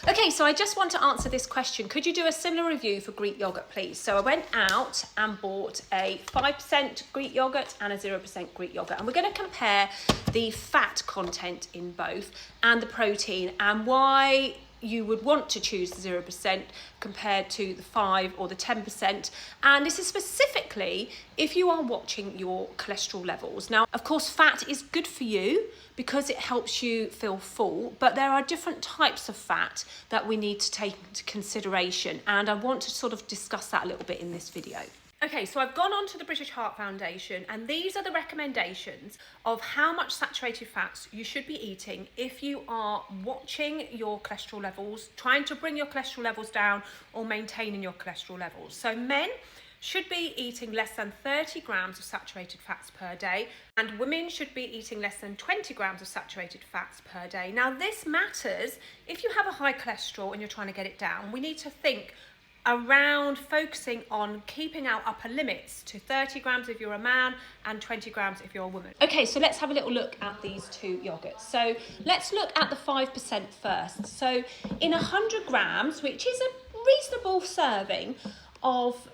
Okay, so I just want to answer this question. Could you do a similar review for Greek yogurt, please? So I went out and bought a 5% Greek yogurt and a 0% Greek yogurt. And we're going to compare the fat content in both and the protein and why you would want to choose the 0% compared to the 5 or the 10%. And this is specifically if you are watching your cholesterol levels. Now, of course, fat is good for you because it helps you feel full, but there are different types of fat that we need to take into consideration. And I want to sort of discuss that a little bit in this video. Okay, so I've gone on to the British Heart Foundation, and these are the recommendations of how much saturated fats you should be eating if you are watching your cholesterol levels, trying to bring your cholesterol levels down or maintaining your cholesterol levels. So men should be eating less than 30 grams of saturated fats per day, and women should be eating less than 20 grams of saturated fats per day. Now, this matters if you have a high cholesterol and you're trying to get it down. We need to think around focusing on keeping our upper limits to 30 grams if you're a man and 20 grams if you're a woman. Okay, so let's have a little look at these two yogurts. So let's look at the 5% first. So in 100 grams, which is a reasonable serving of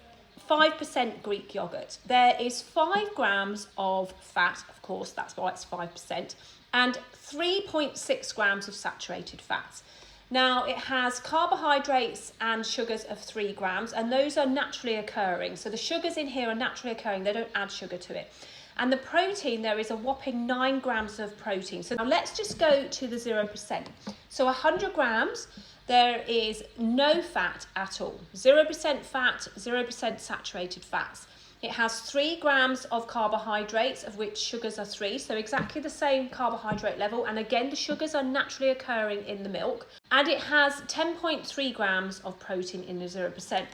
5% Greek yogurt, there is 5 grams of fat, of course, that's why it's 5%, and 3.6 grams of saturated fats. Now, it has carbohydrates and sugars of 3 grams, and those are naturally occurring. So the sugars in here are naturally occurring, they don't add sugar to it. And the protein, there is a whopping 9 grams of protein. So now let's just go to the 0%. So 100 grams, there is no fat at all. 0% fat, 0% saturated fats. It has 3 grams of carbohydrates, of which sugars are 3, so exactly the same carbohydrate level. And again, the sugars are naturally occurring in the milk. And it has 10.3 grams of protein in the 0%.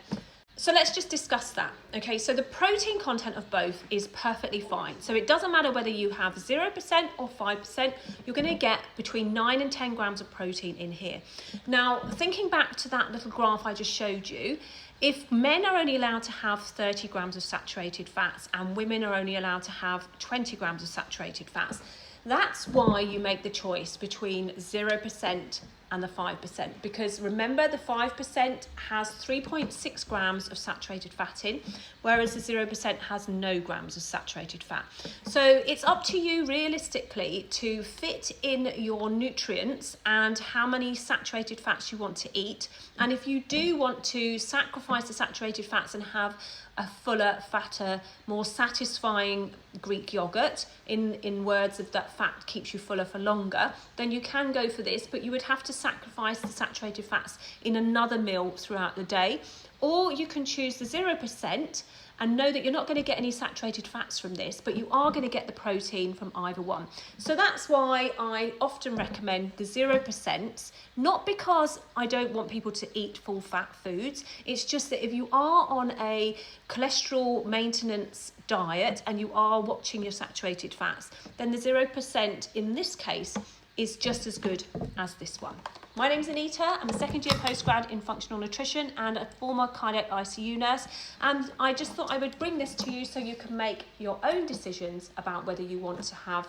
So let's just discuss that. Okay, so the protein content of both is perfectly fine. So it doesn't matter whether you have 0% or 5%, you're going to get between 9 and 10 grams of protein in here. Now, thinking back to that little graph I just showed you, if men are only allowed to have 30 grams of saturated fats and women are only allowed to have 20 grams of saturated fats, that's why you make the choice between 0% and the 5%, because remember the 5% has 3.6 grams of saturated fat in, whereas the 0% has no grams of saturated fat. So it's up to you realistically to fit in your nutrients and how many saturated fats you want to eat. And if you do want to sacrifice the saturated fats and have a fuller, fatter, more satisfying Greek yogurt, in words of that fat keeps you fuller for longer, then you can go for this, but you would have to sacrifice the saturated fats in another meal throughout the day. Or you can choose the 0% and know that you're not going to get any saturated fats from this, but you are going to get the protein from either one. So that's why I often recommend the 0%, not because I don't want people to eat full fat foods. It's just that if you are on a cholesterol maintenance diet and you are watching your saturated fats, then the 0% in this case is just as good as this one. My name's Anita. I'm a second year postgrad in functional nutrition and a former cardiac ICU nurse. And I just thought I would bring this to you so you can make your own decisions about whether you want to have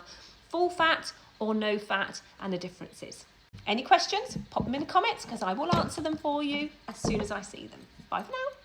full fat or no fat and the differences. Any questions? Pop them in the comments because I will answer them for you as soon as I see them. Bye for now.